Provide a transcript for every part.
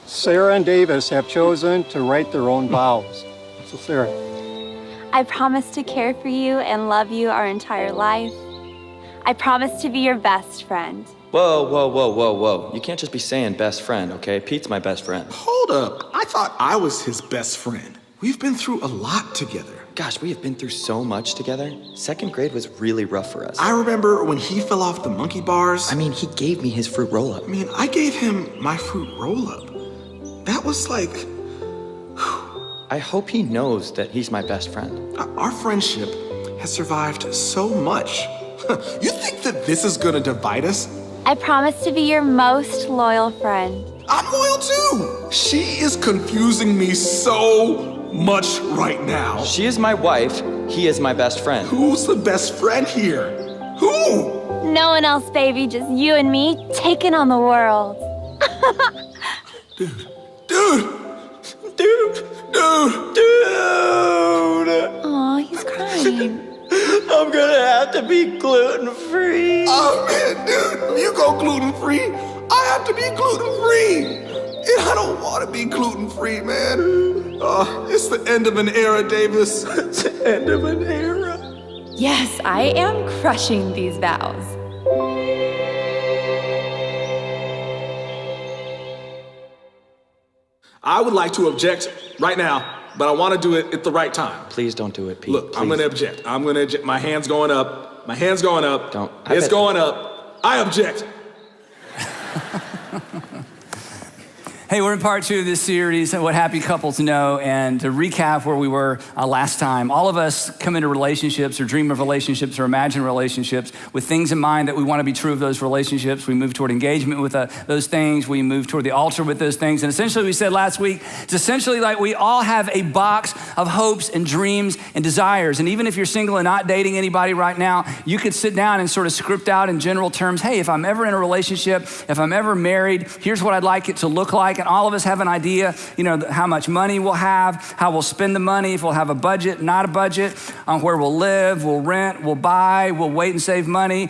Sarah and Davis have chosen to write their own vows. So Sarah. I promise to care for you and love you our entire life. I promise to be your best friend. Whoa. You can't just be saying best friend, okay? Pete's my best friend. Hold up. I thought I was his best friend. We've been through a lot together. Gosh, we have been through so much together. Second grade was really rough for us. I remember when he fell off the monkey bars. I mean, he gave me his fruit roll-up. I gave him my fruit roll-up. That was like... I hope he knows that he's my best friend. Our friendship has survived so much. You think that this is gonna divide us? I promise to be your most loyal friend. I'm loyal too. She is confusing me so much right now. She is my wife. He is my best friend. Who's the best friend here? Who? No one else, baby. Just you and me taking on the world. Dude. Aw, he's crying. I'm gonna have to be gluten-free. Oh man, dude, you go gluten-free. I have to be gluten-free. And I don't want to be gluten-free, man. It's the end of an era, Davis. It's the end of an era. Yes, I am crushing these vows. I would like to object right now, but I want to do it at the right time. Please don't do it, Pete. Look, please. I'm going to object. My hand's going up. My hand's going up. Don't. It's going up. I object. Hey, we're in part 2 of this series, What Happy Couples Know, and to recap where we were last time, all of us come into relationships or dream of relationships or imagine relationships with things in mind that we want to be true of those relationships. We move toward engagement with those things. We move toward the altar with those things. And essentially, we said last week, it's essentially like we all have a box of hopes and dreams and desires. And even if you're single and not dating anybody right now, you could sit down and sort of script out in general terms, hey, if I'm ever in a relationship, if I'm ever married, here's what I'd like it to look like. And all of us have an idea, how much money we'll have, how we'll spend the money, if we'll have a budget, not a budget, where we'll live, we'll rent, we'll buy, we'll wait and save money,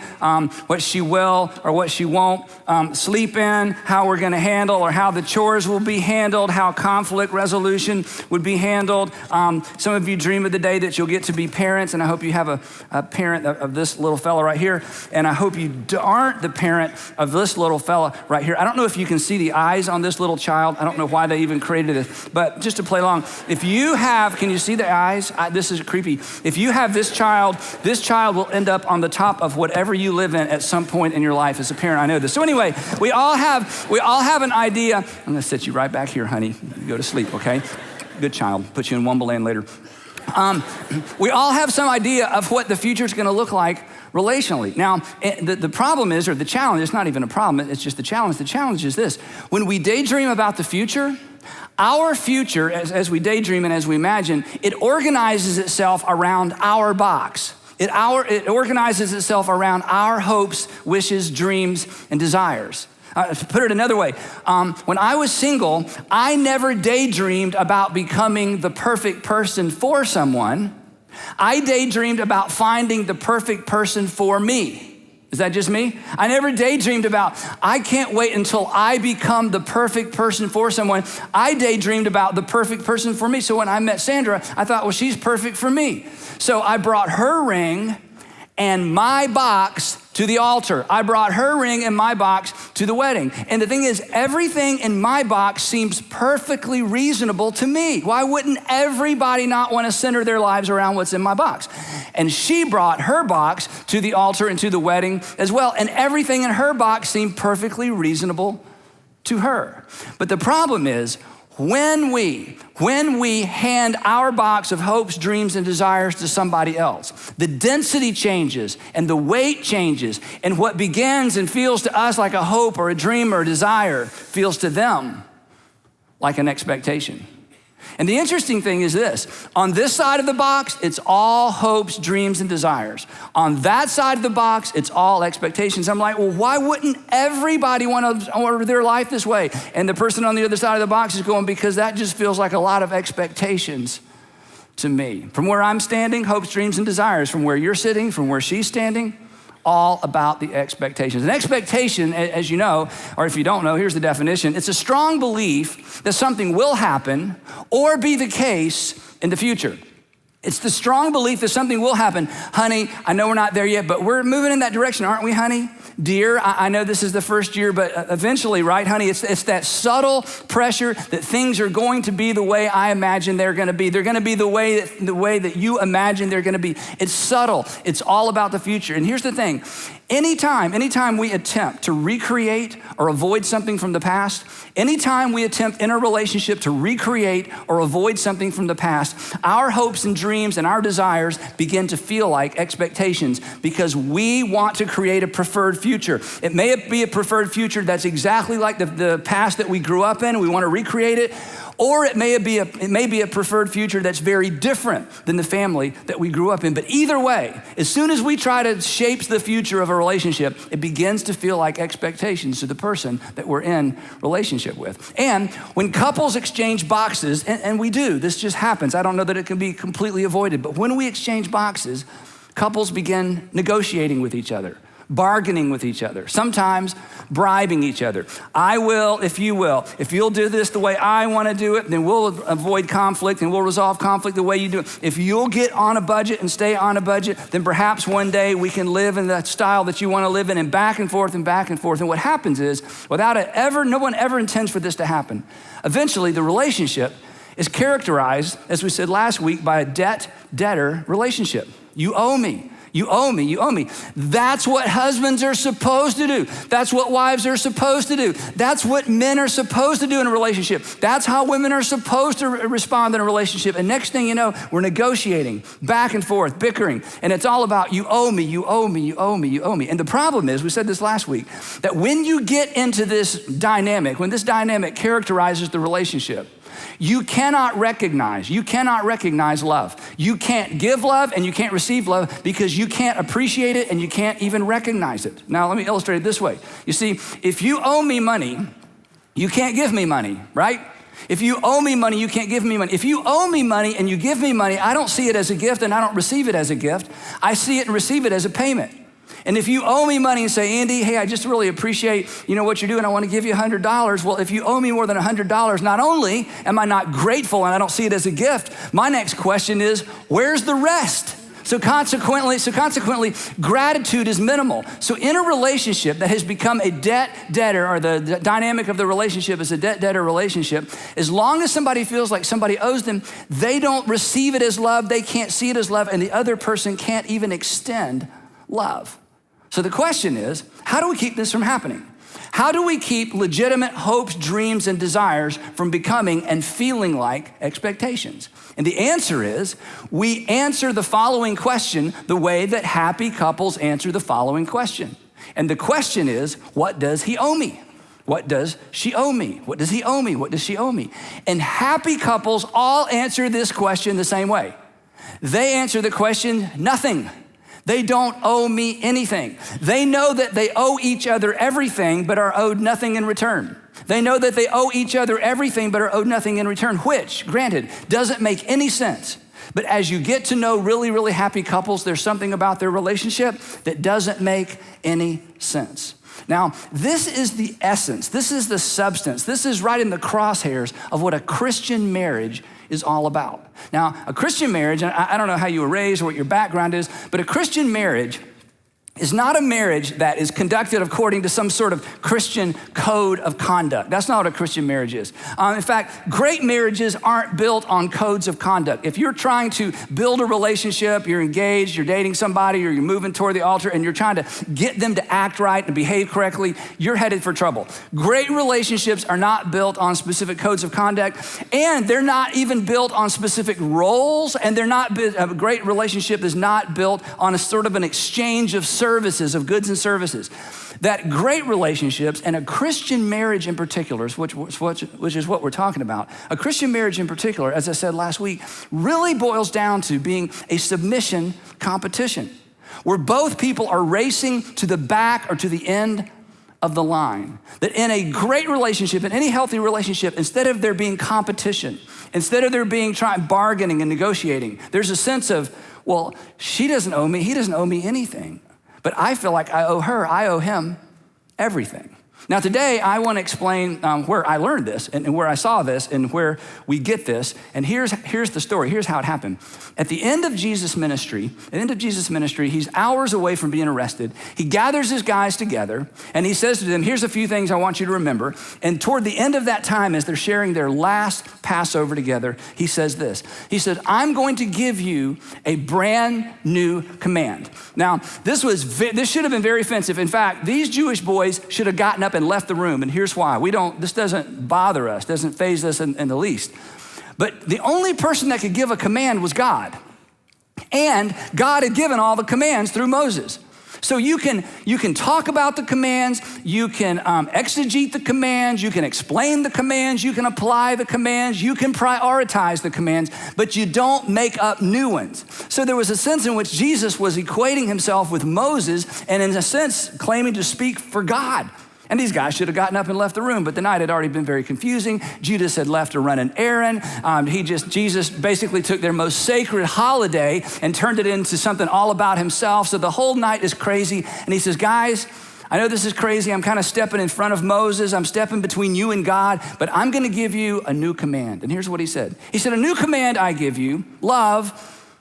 what she will or what she won't sleep in, how we're gonna handle or how the chores will be handled, how conflict resolution would be handled. Some of you dream of the day that you'll get to be parents, and I hope you have a parent of this little fella right here, and I hope you aren't the parent of this little fella right here. I don't know if you can see the eyes on this little child. I don't know why they even created it, but just to play along, if you have, can you see the eyes? This is creepy. If you have this child will end up on the top of whatever you live in at some point in your life. As a parent, I know this. So anyway, we all have an idea. I'm gonna sit you right back here, honey. You go to sleep, okay? Good child. Put you in Wonderland later. We all have some idea of what the future is gonna look like relationally. Now, the problem is, or the challenge, it's not even a problem, it's just the challenge. The challenge is this: when we daydream about the future, our future, as we daydream and as we imagine, it organizes itself around our box. It organizes itself around our hopes, wishes, dreams, and desires. To put it another way, when I was single, I never daydreamed about becoming the perfect person for someone. I daydreamed about finding the perfect person for me. Is that just me? I never daydreamed about, I can't wait until I become the perfect person for someone. I daydreamed about the perfect person for me. So when I met Sandra, I thought, well, she's perfect for me. So I brought her ring and my box to the altar. I brought her ring and my box to the wedding. And the thing is, everything in my box seems perfectly reasonable to me. Why wouldn't everybody not want to center their lives around what's in my box? And she brought her box to the altar and to the wedding as well. And everything in her box seemed perfectly reasonable to her. But the problem is, when we hand our box of hopes, dreams, and desires to somebody else, the density changes and the weight changes, and what begins and feels to us like a hope or a dream or a desire feels to them like an expectation. And the interesting thing is this: on this side of the box, it's all hopes, dreams, and desires. On that side of the box, it's all expectations. I'm like, well, why wouldn't everybody want to order their life this way? And the person on the other side of the box is going, because that just feels like a lot of expectations to me. From where I'm standing, hopes, dreams, and desires. From where you're sitting, from where she's standing, all about the expectations. An expectation, as you know, or if you don't know, here's the definition. It's a strong belief that something will happen or be the case in the future. It's the strong belief that something will happen. Honey, I know we're not there yet, but we're moving in that direction, aren't we, honey? Dear, I know this is the first year, but eventually, right, honey? It's that subtle pressure that things are going to be the way I imagine they're going to be. They're going to be the way that you imagine they're going to be. It's subtle. It's all about the future. And here's the thing. Anytime we attempt to recreate or avoid something from the past, anytime we attempt in a relationship to recreate or avoid something from the past, our hopes and dreams and our desires begin to feel like expectations because we want to create a preferred future. It may be a preferred future that's exactly like the past that we grew up in. We want to recreate it. Or it may be a preferred future that's very different than the family that we grew up in. But either way, as soon as we try to shape the future of a relationship, it begins to feel like expectations to the person that we're in relationship with. And when couples exchange boxes, and we do, this just happens. I don't know that it can be completely avoided, but when we exchange boxes, couples begin negotiating with each other, bargaining with each other, sometimes bribing each other. I will if you will. If you'll do this the way I want to do it, then we'll avoid conflict and we'll resolve conflict the way you do it. If you'll get on a budget and stay on a budget, then perhaps one day we can live in the style that you want to live in, and back and forth and back and forth. And what happens is, no one ever intends for this to happen. Eventually, the relationship is characterized, as we said last week, by a debt-debtor relationship. You owe me. You owe me, you owe me. That's what husbands are supposed to do. That's what wives are supposed to do. That's what men are supposed to do in a relationship. That's how women are supposed to respond in a relationship. And next thing you know, we're negotiating, back and forth, bickering. And it's all about you owe me, you owe me, you owe me, you owe me. And the problem is, we said this last week, that when you get into this dynamic, when this dynamic characterizes the relationship, you cannot recognize love. You can't give love and you can't receive love because you can't appreciate it and you can't even recognize it. Now, let me illustrate it this way. You see, if you owe me money, you can't give me money, right? If you owe me money, you can't give me money. If you owe me money and you give me money, I don't see it as a gift and I don't receive it as a gift. I see it and receive it as a payment. And if you owe me money and say, Andy, hey, I just really appreciate, what you're doing. I want to give you $100. Well, if you owe me more than $100, not only am I not grateful and I don't see it as a gift, my next question is, where's the rest? So consequently, gratitude is minimal. So in a relationship that has become a debt-debtor, or the dynamic of the relationship is a debt-debtor relationship, as long as somebody feels like somebody owes them, they don't receive it as love, they can't see it as love, and the other person can't even extend love. So the question is, how do we keep this from happening? How do we keep legitimate hopes, dreams, and desires from becoming and feeling like expectations? And the answer is, we answer the following question the way that happy couples answer the following question. And the question is, what does he owe me? What does she owe me? What does he owe me? What does she owe me? And happy couples all answer this question the same way. They answer the question, nothing. They don't owe me anything. They know that they owe each other everything, but are owed nothing in return. They know that they owe each other everything, but are owed nothing in return, which, granted, doesn't make any sense. But as you get to know really, really happy couples, there's something about their relationship that doesn't make any sense. Now, this is the essence. This is the substance. This is right in the crosshairs of what a Christian marriage is all about. Now, a Christian marriage, and I don't know how you were raised or what your background is, but a Christian marriage is not a marriage that is conducted according to some sort of Christian code of conduct. That's not what a Christian marriage is. In fact, great marriages aren't built on codes of conduct. If you're trying to build a relationship, you're engaged, you're dating somebody, or you're moving toward the altar, and you're trying to get them to act right and behave correctly, you're headed for trouble. Great relationships are not built on specific codes of conduct, and they're not even built on specific roles, and a great relationship is not built on a sort of an exchange of services, of goods and services. That great relationships, and a Christian marriage in particular, which is what we're talking about, a Christian marriage in particular, as I said last week, really boils down to being a submission competition, where both people are racing to the back or to the end of the line. That in a great relationship, in any healthy relationship, instead of there being competition, instead of there being bargaining and negotiating, there's a sense of, well, she doesn't owe me, he doesn't owe me anything. but I feel like I owe him everything. Now today, I want to explain where I learned this and where I saw this and where we get this. And here's the story. Here's how it happened. At the end of Jesus' ministry, he's hours away from being arrested. He gathers his guys together and he says to them, here's a few things I want you to remember. And toward the end of that time, as they're sharing their last Passover together, he says this. He said, I'm going to give you a brand new command. Now, this should have been very offensive. In fact, these Jewish boys should have gotten up and left the room. And here's why. This doesn't bother us, doesn't faze us in the least. But the only person that could give a command was God. And God had given all the commands through Moses. So you can talk about the commands, you can exegete the commands, you can explain the commands, you can apply the commands, you can prioritize the commands, but you don't make up new ones. So there was a sense in which Jesus was equating himself with Moses and in a sense claiming to speak for God. And these guys should have gotten up and left the room, but the night had already been very confusing. Judas had left to run an errand. Jesus basically took their most sacred holiday and turned it into something all about himself. So the whole night is crazy. And he says, guys, I know this is crazy. I'm kind of stepping in front of Moses. I'm stepping between you and God, but I'm going to give you a new command. And here's what he said. He said, a new command I give you, love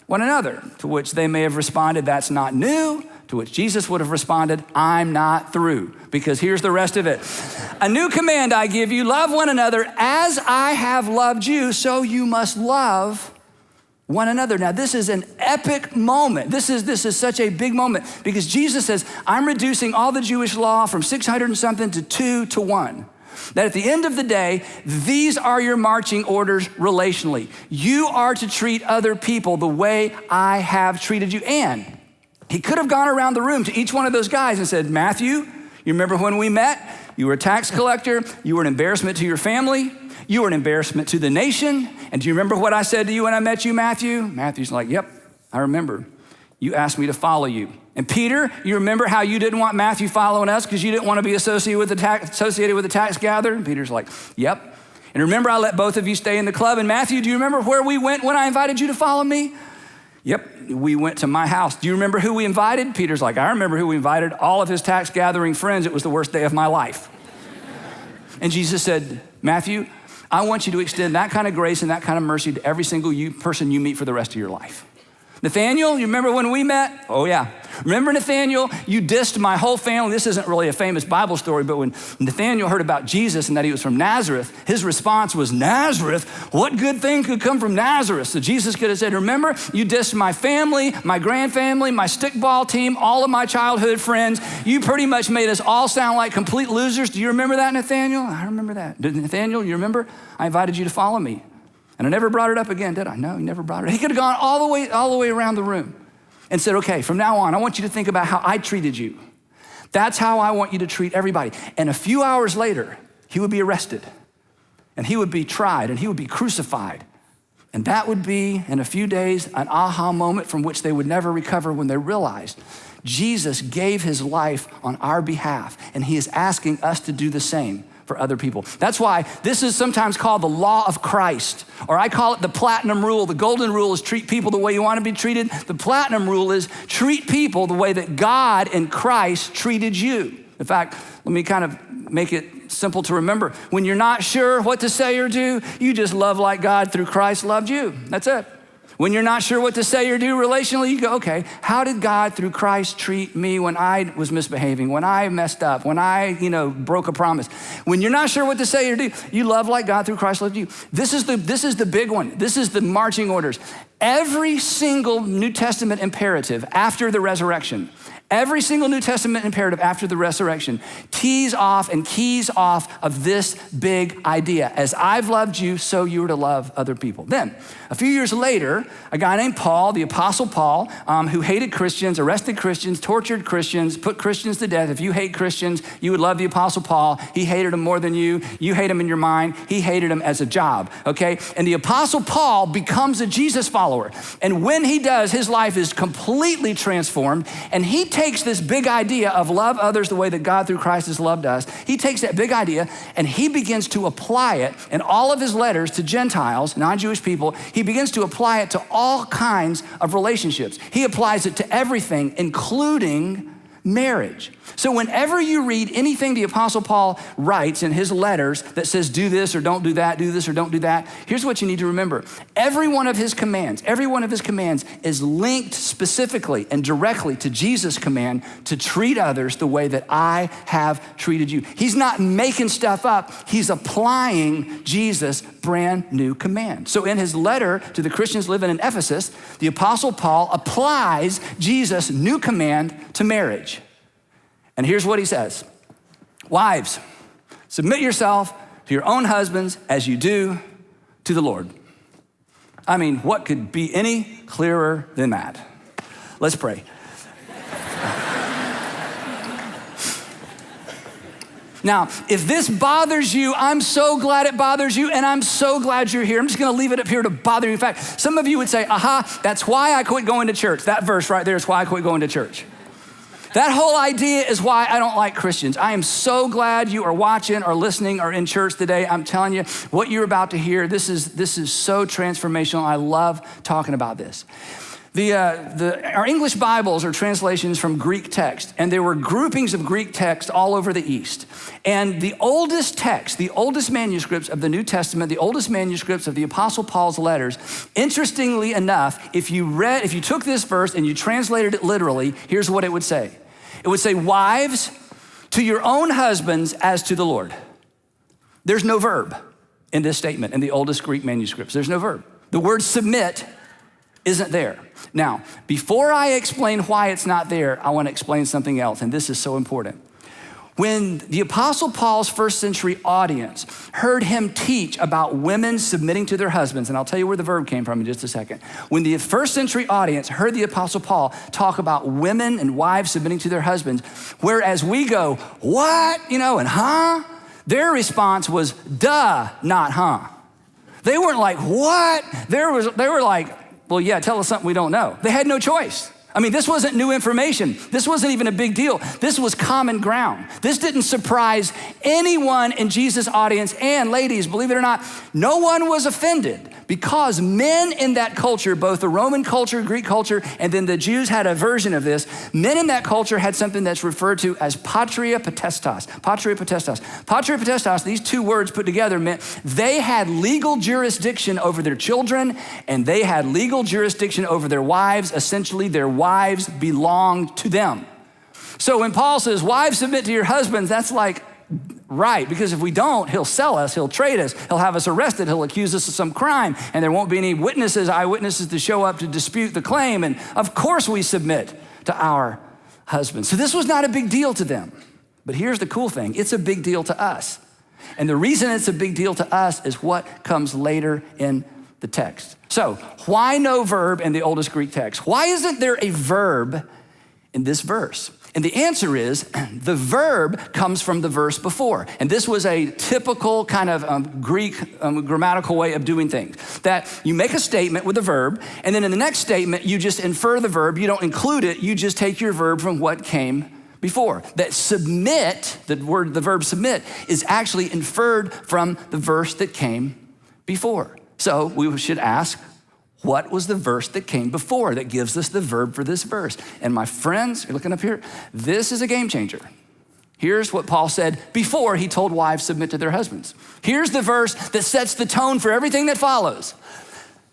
one another. To which they may have responded, that's not new. To which Jesus would have responded, I'm not through, because here's the rest of it. A new command I give you, love one another as I have loved you, so you must love one another. Now, this is an epic moment. This is such a big moment because Jesus says, I'm reducing all the Jewish law from 600 and something to 2 to 1. That at the end of the day, these are your marching orders relationally. You are to treat other people the way I have treated you. And he could have gone around the room to each one of those guys and said, Matthew, you remember when we met? You were a tax collector. You were an embarrassment to your family. You were an embarrassment to the nation. And do you remember what I said to you when I met you, Matthew? Matthew's like, yep, I remember. You asked me to follow you. And Peter, you remember how you didn't want Matthew following us because you didn't want to be associated with the tax gatherer? And Peter's like, yep. And remember, I let both of you stay in the club. And Matthew, do you remember where we went when I invited you to follow me? Yep, we went to my house. Do you remember who we invited? Peter's like, I remember who we invited. All of his tax gathering friends. It was the worst day of my life. And Jesus said, Matthew, I want you to extend that kind of grace and that kind of mercy to every single person you meet for the rest of your life. Nathaniel, you remember when we met? Oh yeah. Remember Nathaniel? You dissed my whole family. This isn't really a famous Bible story, but when Nathaniel heard about Jesus and that he was from Nazareth, his response was, Nazareth? What good thing could come from Nazareth? So Jesus could have said, remember, you dissed my family, my grandfamily, my stickball team, all of my childhood friends. You pretty much made us all sound like complete losers. Do you remember that, Nathaniel? I remember that. Nathaniel, you remember? I invited you to follow me. And I never brought it up again, did I? No, he never brought it up. He could have gone all the way around the room and said, okay, from now on, I want you to think about how I treated you. That's how I want you to treat everybody. And a few hours later, he would be arrested and he would be tried and he would be crucified. And that would be, in a few days, an aha moment from which they would never recover when they realized Jesus gave his life on our behalf and he is asking us to do the same for other people. That's why this is sometimes called the law of Christ, or I call it the platinum rule. The golden rule is treat people the way you want to be treated. The platinum rule is treat people the way that God in Christ treated you. In fact, let me kind of make it simple to remember. When you're not sure what to say or do, you just love like God through Christ loved you. That's it. When you're not sure what to say or do relationally, you go, okay, how did God through Christ treat me when I was misbehaving, when I messed up, when I, broke a promise? When you're not sure what to say or do, you love like God through Christ loved you. This is the big one. This is the marching orders. Every single New Testament imperative after the resurrection, every single New Testament imperative after the resurrection keys off of this big idea. As I've loved you, so you are to love other people. Then, a few years later, a guy named Paul, the Apostle Paul, who hated Christians, arrested Christians, tortured Christians, put Christians to death. If you hate Christians, you would love the Apostle Paul. He hated them more than you. You hate him in your mind. He hated him as a job, okay? And the Apostle Paul becomes a Jesus follower. And when he does, his life is completely transformed. And he takes this big idea of love others the way that God through Christ has loved us. He takes that big idea and he begins to apply it in all of his letters to Gentiles, non-Jewish people. He begins to apply it to all kinds of relationships. He applies it to everything, including marriage. So whenever you read anything the Apostle Paul writes in his letters that says do this or don't do that, do this or don't do that, here's what you need to remember. Every one of his commands is linked specifically and directly to Jesus' command to treat others the way that I have treated you. He's not making stuff up. He's applying Jesus' brand new command. So in his letter to the Christians living in Ephesus, the Apostle Paul applies Jesus' new command to marriage. And here's what he says. Wives, submit yourself to your own husbands as you do to the Lord. I mean, what could be any clearer than that? Let's pray. Now, if this bothers you, I'm so glad it bothers you, and I'm so glad you're here. I'm just gonna leave it up here to bother you. In fact, some of you would say, aha, that's why I quit going to church. That verse right there is why I quit going to church. That whole idea is why I don't like Christians. I am so glad you are watching or listening or in church today. I'm telling you, what you're about to hear, this is so transformational. I love talking about this. Our English Bibles are translations from Greek text, and there were groupings of Greek text all over the East. And the oldest text, the oldest manuscripts of the New Testament, the oldest manuscripts of the Apostle Paul's letters, interestingly enough, if you took this verse and you translated it literally, here's what it would say. It would say, wives, to your own husbands as to the Lord. There's no verb in this statement in the oldest Greek manuscripts. There's no verb. The word submit isn't there. Now, before I explain why it's not there, I want to explain something else, and this is so important. When the Apostle Paul's first century audience heard him teach about women submitting to their husbands, and I'll tell you where the verb came from in just a second. When the first century audience heard the Apostle Paul talk about women and wives submitting to their husbands, whereas we go, what? And huh? Their response was, duh, not huh. They weren't like, what? They were like, well, yeah, tell us something we don't know. They had no choice. I mean, this wasn't new information. This wasn't even a big deal. This was common ground. This didn't surprise anyone in Jesus' audience. And ladies, believe it or not, no one was offended because men in that culture, both the Roman culture, Greek culture, and then the Jews had a version of this. Men in that culture had something that's referred to as patria potestas. Patria potestas. Patria potestas, these two words put together meant they had legal jurisdiction over their children and they had legal jurisdiction over their wives. Essentially, their wives belonged to them. So when Paul says, wives submit to your husbands, that's like, right, because if we don't, he'll sell us, he'll trade us, he'll have us arrested, he'll accuse us of some crime, and there won't be any eyewitnesses to show up to dispute the claim, and of course we submit to our husbands. So this was not a big deal to them. But here's the cool thing, it's a big deal to us. And the reason it's a big deal to us is what comes later in the text. So why no verb in the oldest Greek text? Why isn't there a verb in this verse? And the answer is the verb comes from the verse before. And this was a typical kind of Greek grammatical way of doing things. That you make a statement with a verb, and then in the next statement, you just infer the verb. You don't include it. You just take your verb from what came before. That submit, the verb submit, is actually inferred from the verse that came before. So we should ask, what was the verse that came before that gives us the verb for this verse? And my friends, you're looking up here, this is a game changer. Here's what Paul said before he told wives submit to their husbands. Here's the verse that sets the tone for everything that follows.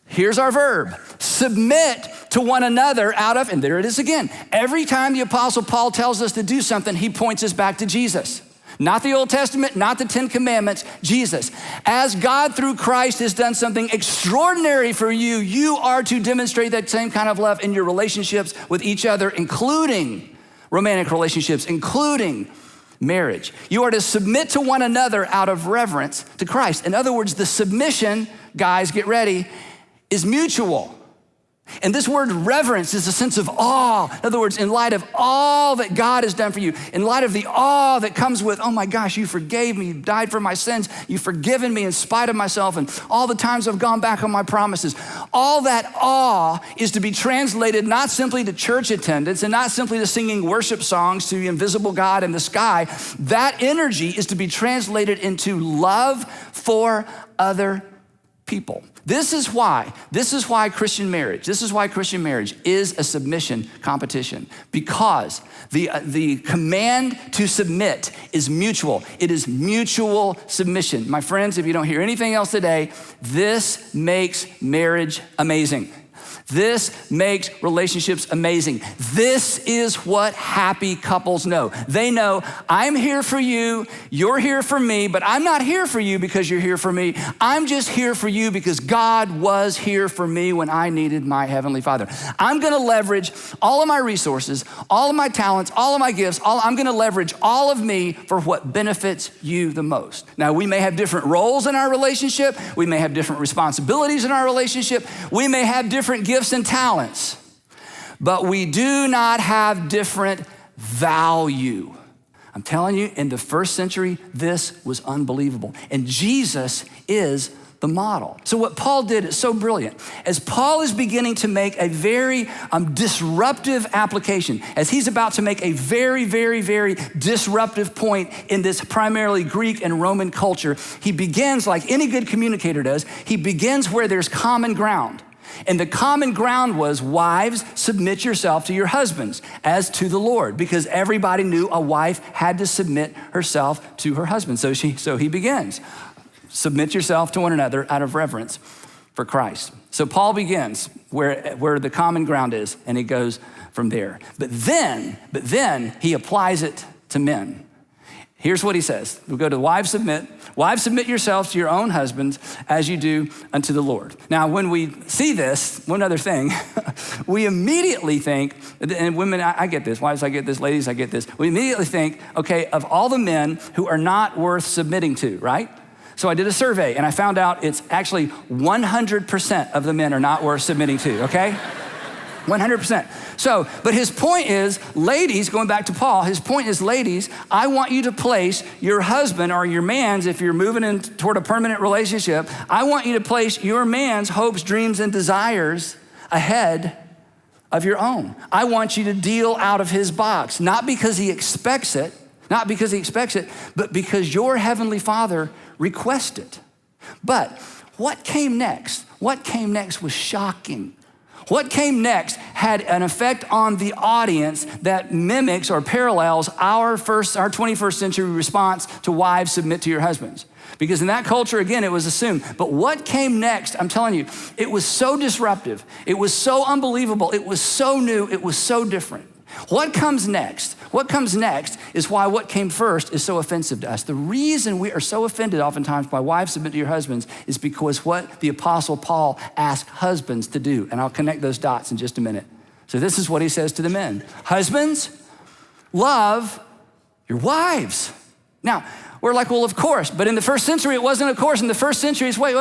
Here's our verb, submit to one another out of, and there it is again. Every time the Apostle Paul tells us to do something, he points us back to Jesus. Not the Old Testament, not the 10 Commandments, Jesus. As God through Christ has done something extraordinary for you, you are to demonstrate that same kind of love in your relationships with each other, including romantic relationships, including marriage. You are to submit to one another out of reverence to Christ. In other words, the submission, guys, get ready, is mutual. And this word reverence is a sense of awe. In other words, in light of all that God has done for you, in light of the awe that comes with, oh my gosh, you forgave me, you died for my sins, you've forgiven me in spite of myself, and all the times I've gone back on my promises. All that awe is to be translated not simply to church attendance and not simply to singing worship songs to the invisible God in the sky. That energy is to be translated into love for other people. This is why Christian marriage is a submission competition, because the command to submit is mutual. It is mutual submission. My friends, if you don't hear anything else today, this makes marriage amazing. This makes relationships amazing. This is what happy couples know. They know, I'm here for you, you're here for me, but I'm not here for you because you're here for me. I'm just here for you because God was here for me when I needed my Heavenly Father. I'm gonna leverage all of my resources, all of my talents, all of my gifts, I'm gonna leverage all of me for what benefits you the most. Now, we may have different roles in our relationship. We may have different responsibilities in our relationship. We may have different gifts and talents, but we do not have different value. I'm telling you, in the first century, this was unbelievable. And Jesus is the model. So what Paul did is so brilliant. As Paul is beginning to make a very disruptive application, as he's about to make a very, very, very disruptive point in this primarily Greek and Roman culture, he begins like any good communicator does. He begins where there's common ground. And the common ground was, wives, submit yourself to your husbands as to the Lord, because everybody knew a wife had to submit herself to her husband. So he begins, submit yourself to one another out of reverence for Christ. So Paul begins where the common ground is, and he goes from there. But then he applies it to men. Here's what he says. We'll go to wives submit. Wives, submit yourselves to your own husbands as you do unto the Lord. Now, when we see this, one other thing, we immediately think, and women, I get this, wives, I get this, ladies, I get this. We immediately think, okay, of all the men who are not worth submitting to, right? So I did a survey and I found out it's actually 100% of the men are not worth submitting to, okay? 100%. So, but his point is, ladies, going back to Paul, his point is, ladies, I want you to place your husband or your man's, if you're moving in toward a permanent relationship, I want you to place your man's hopes, dreams, and desires ahead of your own. I want you to deal out of his box, not because he expects it, but because your Heavenly Father requests it. But what came next? What came next was shocking. What came next had an effect on the audience that mimics or parallels our 21st century response to wives, submit to your husbands. Because in that culture, again, it was assumed. But what came next, I'm telling you, it was so disruptive. It was so unbelievable. It was so new. It was so different. What comes next? What comes next is why what came first is so offensive to us. The reason we are so offended oftentimes by wives submit to your husbands is because what the Apostle Paul asked husbands to do. And I'll connect those dots in just a minute. So this is what he says to the men. Husbands, love your wives. Now, we're like, well, of course. But in the first century, it wasn't of course. In the first century, it's wait.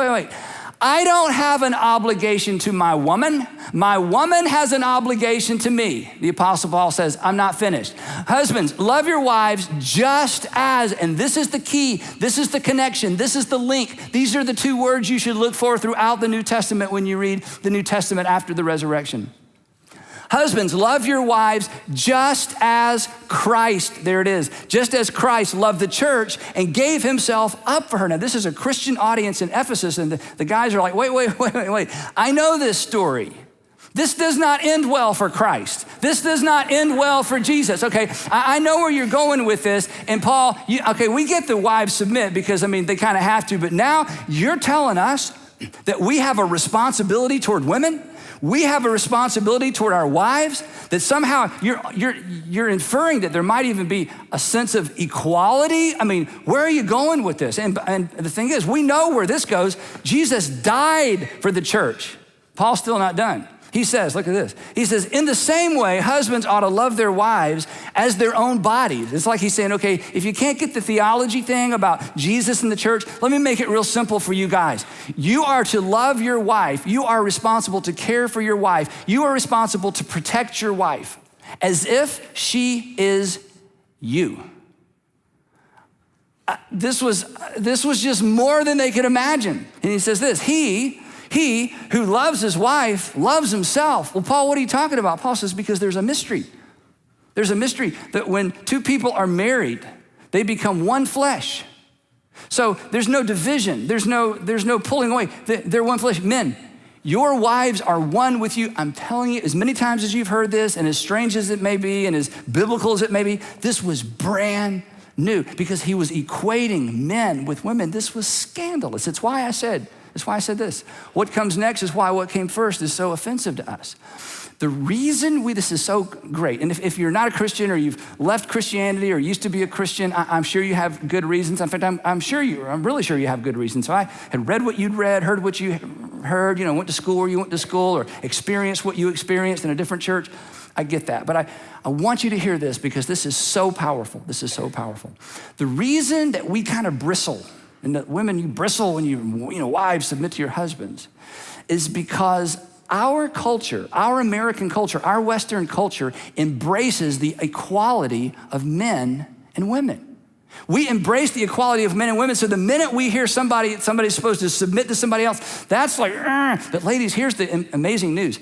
I don't have an obligation to my woman. My woman has an obligation to me. The Apostle Paul says, I'm not finished. Husbands, love your wives just as, and this is the key, this is the connection, this is the link. These are the two words you should look for throughout the New Testament when you read the New Testament after the resurrection. Husbands, love your wives just as Christ, there it is, just as Christ loved the church and gave himself up for her. Now, this is a Christian audience in Ephesus, and the guys are like, wait. I know this story. This does not end well for Christ. This does not end well for Jesus. Okay, I know where you're going with this. And Paul, we get the wives submit because, they kind of have to, but now you're telling us that we have a responsibility toward women. We have a responsibility toward our wives, that somehow you're inferring that there might even be a sense of equality. Where are you going with this? And the thing is, we know where this goes. Jesus died for the church. Paul's still not done. He says, look at this. He says, in the same way, husbands ought to love their wives as their own bodies. It's like he's saying, okay, if you can't get the theology thing about Jesus and the church, let me make it real simple for you guys. You are to love your wife. You are responsible to care for your wife. You are responsible to protect your wife as if she is you. This was just more than they could imagine. And he says this, He who loves his wife loves himself. Well, Paul, what are you talking about? Paul says, because there's a mystery. There's a mystery that when two people are married, they become one flesh. So there's no division. There's no pulling away. They're one flesh. Men, your wives are one with you. I'm telling you, as many times as you've heard this, and as strange as it may be, and as biblical as it may be, this was brand new because he was equating men with women. This was scandalous. That's why I said this. What comes next is why what came first is so offensive to us. The reason this is so great, and if you're not a Christian or you've left Christianity or used to be a Christian, I'm sure you have good reasons. In fact, I'm really sure you have good reasons. So I had read what you'd read, heard what you heard, went to school where you went to school or experienced what you experienced in a different church. I get that, but I want you to hear this because this is so powerful. This is so powerful. The reason that we kind of bristle, and that women, you bristle when wives submit to your husbands, is because our culture, our American culture, our Western culture embraces the equality of men and women. We embrace the equality of men and women. So the minute we hear somebody's supposed to submit to somebody else, that's like, but ladies, here's the amazing news.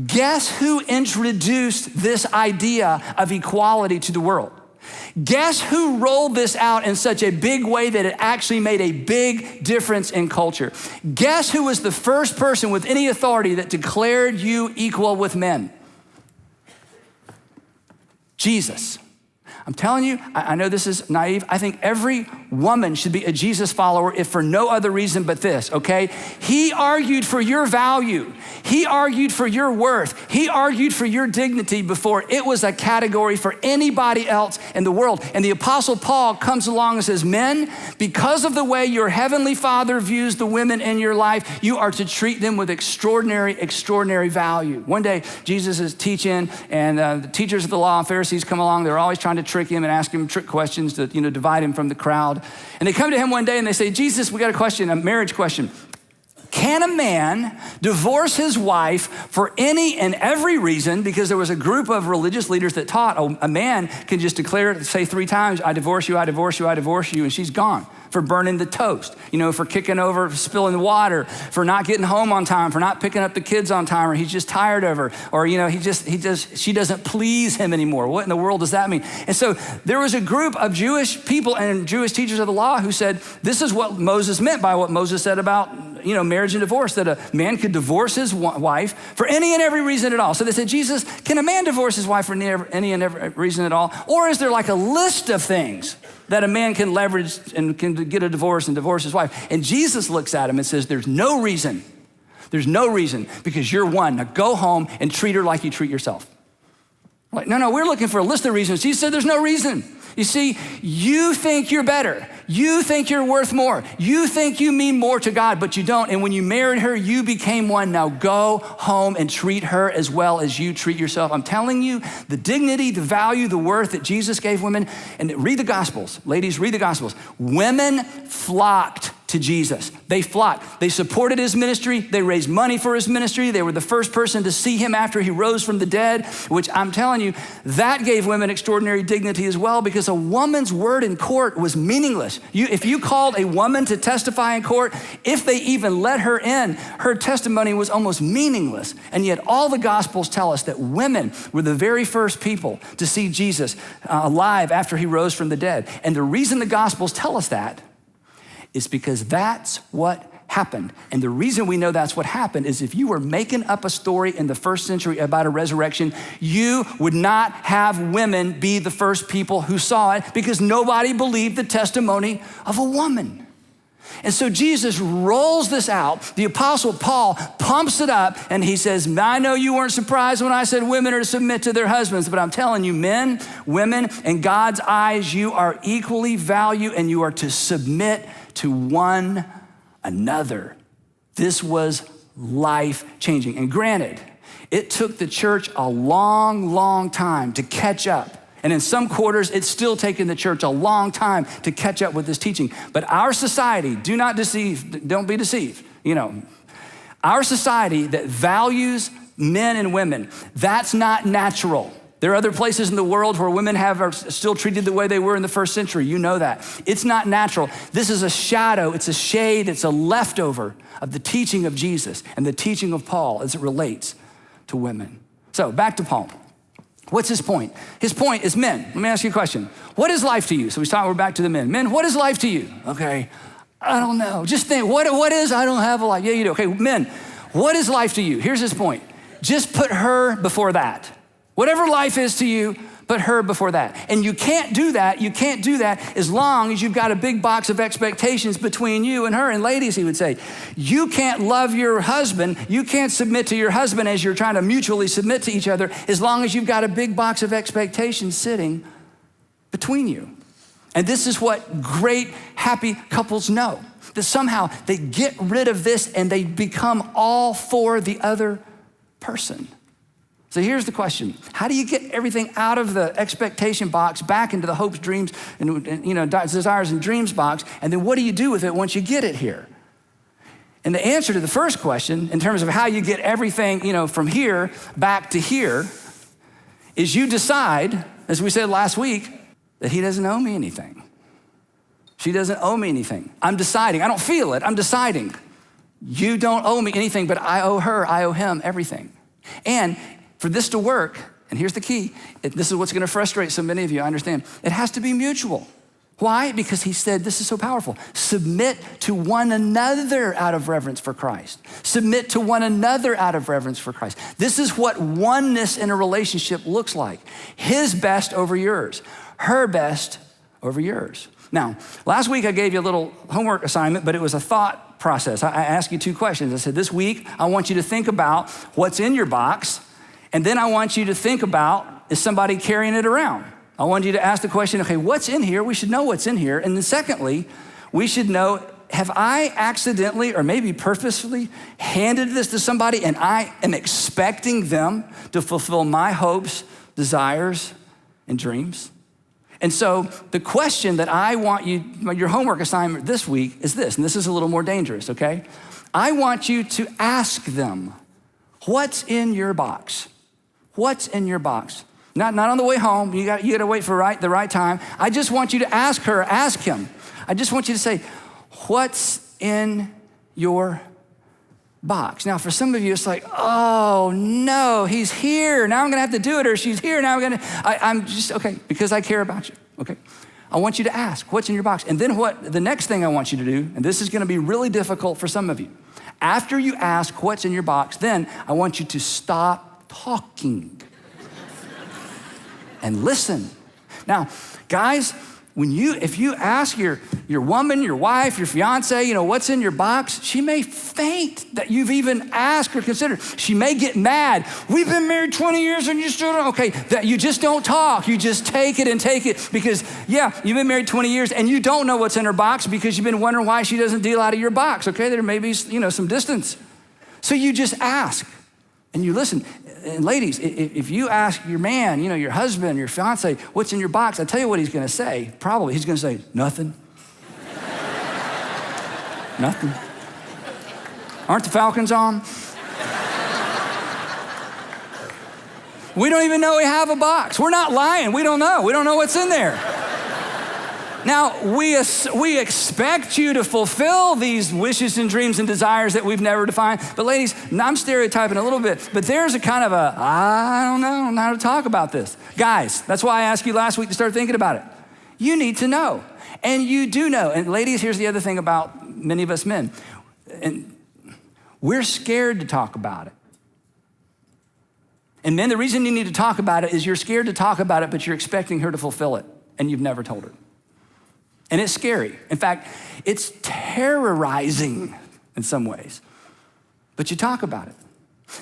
Guess who introduced this idea of equality to the world? Guess who rolled this out in such a big way that it actually made a big difference in culture? Guess who was the first person with any authority that declared you equal with men? Jesus. I'm telling you, I know this is naive. I think every woman should be a Jesus follower if for no other reason but this, okay? He argued for your value. He argued for your worth. He argued for your dignity before it was a category for anybody else in the world. And the Apostle Paul comes along and says, men, because of the way your heavenly Father views the women in your life, you are to treat them with extraordinary, extraordinary value. One day, Jesus is teaching, and the teachers of the law and Pharisees come along. They're always trying to trick him and ask him trick questions to, divide him from the crowd. And they come to him one day and they say, Jesus, we got a question, a marriage question. Can a man divorce his wife for any and every reason? Because there was a group of religious leaders that taught a man can just declare, say 3 times, I divorce you, I divorce you, I divorce you, and she's gone. For burning the toast, for kicking over, spilling the water, for not getting home on time, for not picking up the kids on time, or he's just tired of her, or she doesn't please him anymore. What in the world does that mean? And so there was a group of Jewish people and Jewish teachers of the law who said, this is what Moses meant by what Moses said about marriage and divorce, that a man could divorce his wife for any and every reason at all. So they said, Jesus, can a man divorce his wife for any and every reason at all? Or is there like a list of things that a man can leverage and can get a divorce and divorce his wife? And Jesus looks at him and says, there's no reason. There's no reason because you're one. Now go home and treat her like you treat yourself. Like, no, we're looking for a list of reasons. Jesus said, there's no reason. You see, you think you're better. You think you're worth more. You think you mean more to God, but you don't. And when you married her, you became one. Now go home and treat her as well as you treat yourself. I'm telling you, the dignity, the value, the worth that Jesus gave women. And read the Gospels. Ladies, read the Gospels. Women flocked to Jesus. They flocked. They supported his ministry. They raised money for his ministry. They were the first person to see him after he rose from the dead, which I'm telling you, that gave women extraordinary dignity as well, because a woman's word in court was meaningless. If you called a woman to testify in court, if they even let her in, her testimony was almost meaningless. And yet all the Gospels tell us that women were the very first people to see Jesus alive after he rose from the dead. And the reason the Gospels tell us that is because that's what happened. And the reason we know that's what happened is if you were making up a story in the first century about a resurrection, you would not have women be the first people who saw it because nobody believed the testimony of a woman. And so Jesus rolls this out. The Apostle Paul pumps it up and he says, I know you weren't surprised when I said women are to submit to their husbands, but I'm telling you, men, women, in God's eyes, you are equally valued and you are to submit to one another. This was life-changing. And granted, it took the church a long, long time to catch up. And in some quarters, it's still taken the church a long time to catch up with this teaching. But our society, don't be deceived. Our society that values men and women, that's not natural. There are other places in the world where women are still treated the way they were in the first century. You know that. It's not natural. This is a shadow, it's a shade, it's a leftover of the teaching of Jesus and the teaching of Paul as it relates to women. So back to Paul. What's his point? His point is men. Let me ask you a question. What is life to you? So we're back to the men. Men, what is life to you? Okay, I don't know. Just think, what is, I don't have a life. Yeah, you do. Okay, men, what is life to you? Here's his point. Just put her before that. Whatever life is to you, put her before that. And you can't do that as long as you've got a big box of expectations between you and her. And ladies, he would say, you can't love your husband, you can't submit to your husband as you're trying to mutually submit to each other as long as you've got a big box of expectations sitting between you. And this is what great, happy couples know, that somehow they get rid of this and they become all for the other person. So here's the question. How do you get everything out of the expectation box back into the hopes, dreams, and desires and dreams box? And then what do you do with it once you get it here? And the answer to the first question, in terms of how you get everything, from here back to here, is you decide, as we said last week, that he doesn't owe me anything. She doesn't owe me anything. I'm deciding. I don't feel it. I'm deciding. You don't owe me anything, but I owe her, I owe him everything. And for this to work, and here's the key, this is what's gonna frustrate so many of you, I understand. It has to be mutual. Why? Because he said, this is so powerful. Submit to one another out of reverence for Christ. Submit to one another out of reverence for Christ. This is what oneness in a relationship looks like. His best over yours, her best over yours. Now, last week I gave you a little homework assignment, but it was a thought process. I asked you 2 questions. I said, this week I want you to think about what's in your box, and then I want you to think about, is somebody carrying it around? I want you to ask the question, okay, what's in here? We should know what's in here. And then secondly, we should know, have I accidentally or maybe purposefully handed this to somebody and I am expecting them to fulfill my hopes, desires, and dreams? And so the question that I want you, your homework assignment this week is this, and this is a little more dangerous, okay? I want you to ask them, what's in your box? What's in your box? Not on the way home. You got to wait for the right time. I just want you to ask her, ask him. I just want you to say, what's in your box? Now, for some of you, it's like, oh no, he's here. Now I'm going to have to do it, or she's here. Now I'm just, okay, because I care about you, okay? I want you to ask, what's in your box? And then the next thing I want you to do, and this is going to be really difficult for some of you. After you ask what's in your box, then I want you to stop talking and listen. Now, guys, if you ask your woman, your wife, your fiance, what's in your box, she may faint that you've even asked or considered. She may get mad. We've been married 20 years and you still don't, okay, that you just don't talk. You just take it because, yeah, you've been married 20 years and you don't know what's in her box because you've been wondering why she doesn't deal out of your box, okay? There may be, some distance. So you just ask and you listen. And ladies, if you ask your man, your husband, your fiance, what's in your box, I tell you what he's gonna say. Probably he's gonna say, nothing. Nothing. Aren't the Falcons on? We don't even know we have a box. We're not lying. We don't know. We don't know what's in there. Now, we expect you to fulfill these wishes and dreams and desires that we've never defined. But ladies, I'm stereotyping a little bit, but there's a kind of I don't know how to talk about this. Guys, that's why I asked you last week to start thinking about it. You need to know, and you do know. And ladies, here's the other thing about many of us men. And we're scared to talk about it. And men, the reason you need to talk about it is you're scared to talk about it, but you're expecting her to fulfill it, and you've never told her. And it's scary. In fact, it's terrorizing in some ways. But you talk about it.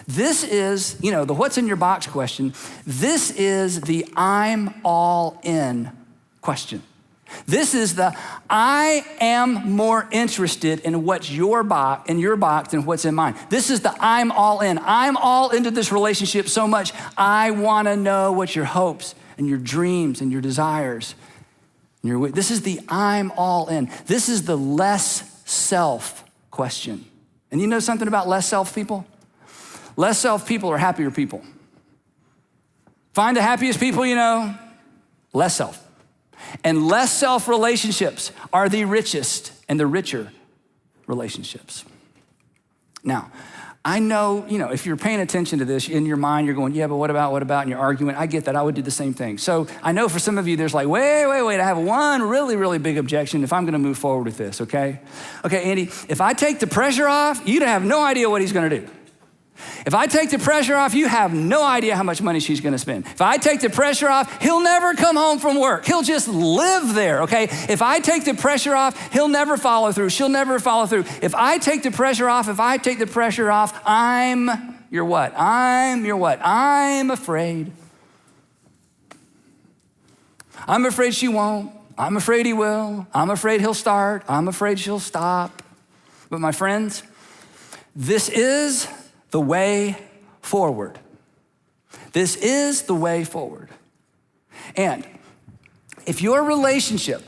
This is, the what's in your box question. This is the I'm all in question. This is the I am more interested in what's in your box than what's in mine. This is the I'm all in. I'm all into this relationship so much. I want to know what your hopes and your dreams and your desires. This is the I'm all in. This is the less self question. And you know something about less self people? Less self people are happier people. Find the happiest people you know, less self. And less self relationships are the richest and the richer relationships. Now, I know, if you're paying attention to this, in your mind, you're going, yeah, but what about, and you're arguing. I get that. I would do the same thing. So I know for some of you, there's like, wait, I have one really, really big objection if I'm going to move forward with this, okay? Okay, Andy, if I take the pressure off, you'd have no idea what he's going to do. If I take the pressure off, you have no idea how much money she's going to spend. If I take the pressure off, he'll never come home from work. He'll just live there, okay? If I take the pressure off, he'll never follow through. She'll never follow through. If I take the pressure off, I'm your what? I'm afraid. I'm afraid she won't. I'm afraid he will. I'm afraid he'll start. I'm afraid she'll stop. But my friends, this is the way forward. This is the way forward. And if your relationship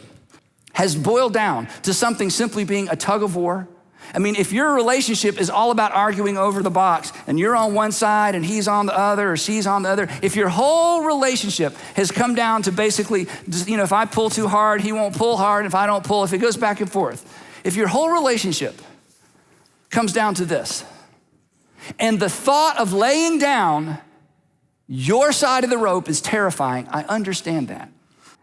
has boiled down to something simply being a tug of war, if your relationship is all about arguing over the box and you're on one side and he's on the other or she's on the other, if your whole relationship has come down to basically, if I pull too hard, he won't pull hard. If I don't pull, if it goes back and forth, if your whole relationship comes down to this, and the thought of laying down your side of the rope is terrifying, I understand that.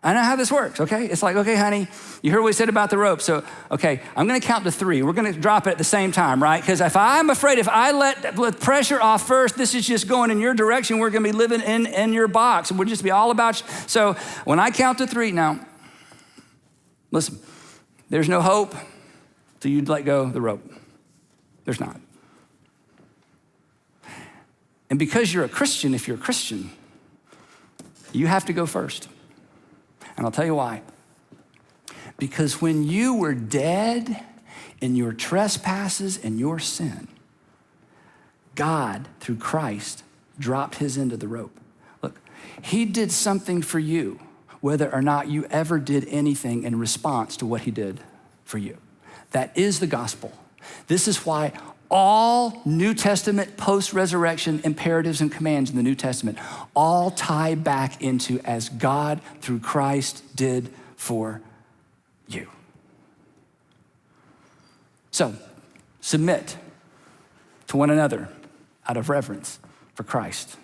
I know how this works, okay? It's like, okay, honey, you heard what we said about the rope. So, okay, I'm gonna count to 3. We're gonna drop it at the same time, right? Because if I let pressure off first, this is just going in your direction. We're gonna be living in your box. And we'll just be all about you. So when I count to 3, now, listen, there's no hope till you let go of the rope. There's not. And because you're a Christian, if you're a Christian, you have to go first. And I'll tell you why. Because when you were dead in your trespasses and your sin, God, through Christ, dropped his end of the rope. Look, he did something for you, whether or not you ever did anything in response to what he did for you. That is the gospel. This is why all New Testament post-resurrection imperatives and commands in the New Testament all tie back into as God through Christ did for you. So, submit to one another out of reverence for Christ.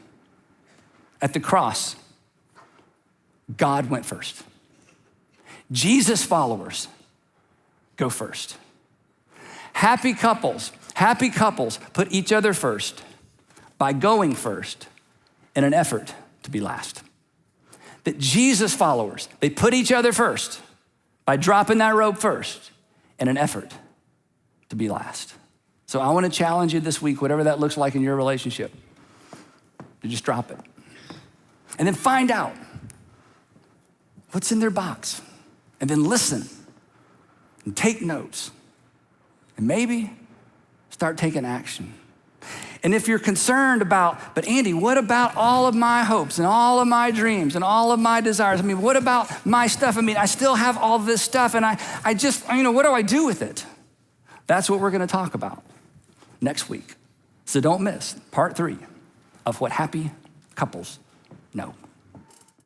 At the cross, God went first. Jesus followers go first. Happy couples put each other first by going first in an effort to be last. That Jesus followers, they put each other first by dropping that rope first in an effort to be last. So I want to challenge you this week, whatever that looks like in your relationship, to just drop it. And then find out what's in their box. And then listen and take notes. And maybe start taking action. And if you're concerned about, but Andy, what about all of my hopes and all of my dreams and all of my desires? What about my stuff? I still have all this stuff and I just, what do I do with it? That's what we're gonna talk about next week. So don't miss part 3 of what happy couples know.